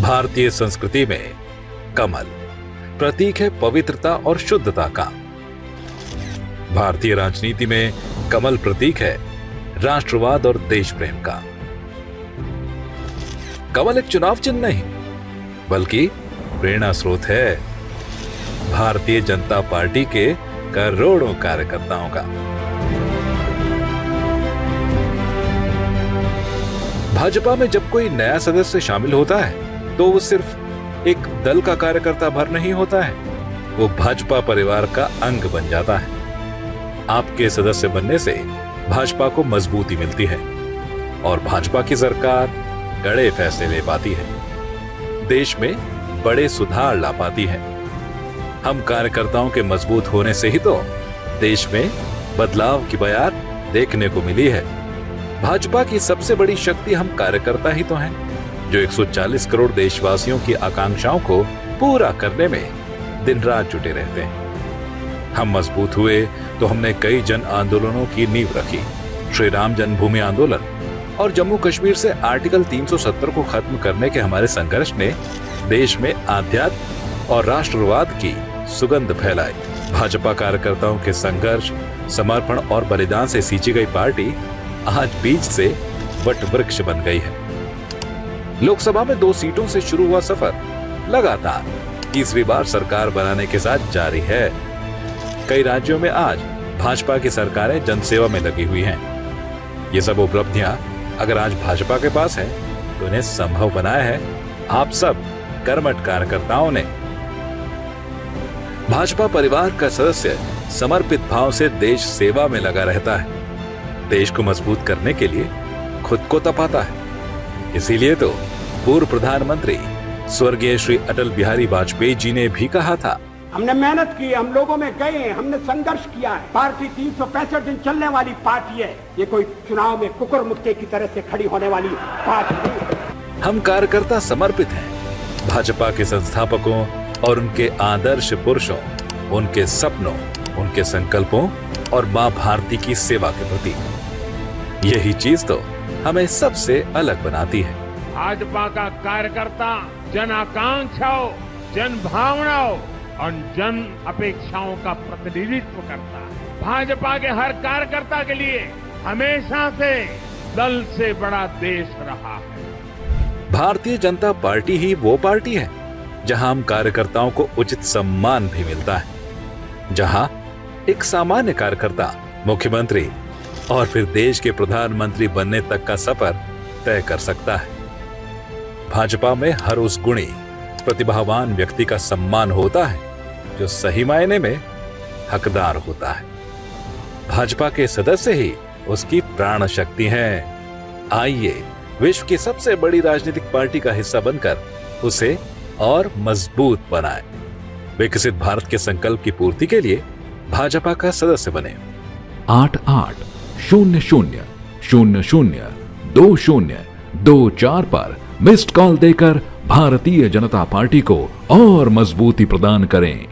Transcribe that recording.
भारतीय संस्कृति में कमल प्रतीक है पवित्रता और शुद्धता का। भारतीय राजनीति में कमल प्रतीक है राष्ट्रवाद और देश प्रेम का। कमल एक चुनाव चिन्ह नहीं बल्कि प्रेरणा स्रोत है भारतीय जनता पार्टी के करोड़ों कार्यकर्ताओं का। भाजपा में जब कोई नया सदस्य शामिल होता है तो वो सिर्फ एक दल का कार्यकर्ता भर नहीं होता है, वो भाजपा परिवार का अंग बन जाता है। आपके सदस्य बनने से भाजपा को मजबूती मिलती है और भाजपा की सरकार कड़े फैसले ले पाती है, देश में बड़े सुधार ला पाती है। हम कार्यकर्ताओं के मजबूत होने से ही तो देश में बदलाव की बयार देखने को मिली है। भाजपा की सबसे बड़ी शक्ति हम कार्यकर्ता ही तो हैं, जो 140 करोड़ देशवासियों की आकांक्षाओं को पूरा करने में दिन रात जुटे रहते हैं। हम मजबूत हुए तो हमने कई जन आंदोलनों की नींव रखी। श्री राम जन्मभूमि आंदोलन और जम्मू कश्मीर से आर्टिकल 370 को खत्म करने के हमारे संघर्ष ने देश में आध्यात्म और राष्ट्रवाद की सुगंध फैलाई। भाजपा कार्यकर्ताओं के संघर्ष, समर्पण और बलिदान से सींची गई पार्टी आज बीज से वट वृक्ष बन गई है। लोकसभा में 2 सीटों से शुरू हुआ सफर लगातार तीसरी बार सरकार बनाने के साथ जारी है। कई राज्यों में आज भाजपा की सरकारें जनसेवा में लगी हुई हैं। ये सब उपलब्धियां अगर आज भाजपा के पास है तो इन्हें संभव बनाया है आप सब कर्मठ कार्यकर्ताओं ने। भाजपा परिवार का सदस्य समर्पित भाव से देश सेवा में लगा रहता है, देश को मजबूत करने के लिए खुद को तपाता है। इसीलिए तो पूर्व प्रधानमंत्री स्वर्गीय श्री अटल बिहारी वाजपेयी जी ने भी कहा था, हमने मेहनत की, हम लोगों में गए हैं, हमने संघर्ष किया है। पार्टी 365 दिन चलने वाली पार्टी है, ये कोई चुनाव में कुकुर मुक्के की तरह से खड़ी होने वाली पार्टी नहीं है। हम कार्यकर्ता समर्पित हैं भाजपा के संस्थापकों और उनके आदर्श पुरुषों, उनके सपनों, उनके संकल्पों और मां भारती की सेवा के प्रति। यही चीज तो हमें सबसे अलग बनाती है। भाजपा का कार्यकर्ता जन आकांक्षाओं, जन भावनाओं और जन अपेक्षाओं का प्रतिनिधित्व करता है। भाजपा के हर कार्यकर्ता के लिए हमेशा से दल से बड़ा देश रहा है। भारतीय जनता पार्टी ही वो पार्टी है जहां हम कार्यकर्ताओं को उचित सम्मान भी मिलता है, जहां एक सामान्य कार्यकर्ता मुख्यमंत्री और फिर देश के प्रधानमंत्री बनने तक का सफर तय कर सकता है। भाजपा में हर उस गुणी प्रतिभावान व्यक्ति का सम्मान होता है जो सही मायने में हकदार होता है। भाजपा के सदस्य ही उसकी प्राण शक्ति हैं। आइए विश्व की सबसे बड़ी राजनीतिक पार्टी का हिस्सा बनकर उसे और मजबूत बनाए। विकसित भारत के संकल्प की पूर्ति के लिए भाजपा का सदस्य बने। 8800002024 पर मिस्ड कॉल देकर भारतीय जनता पार्टी को और मजबूती प्रदान करें।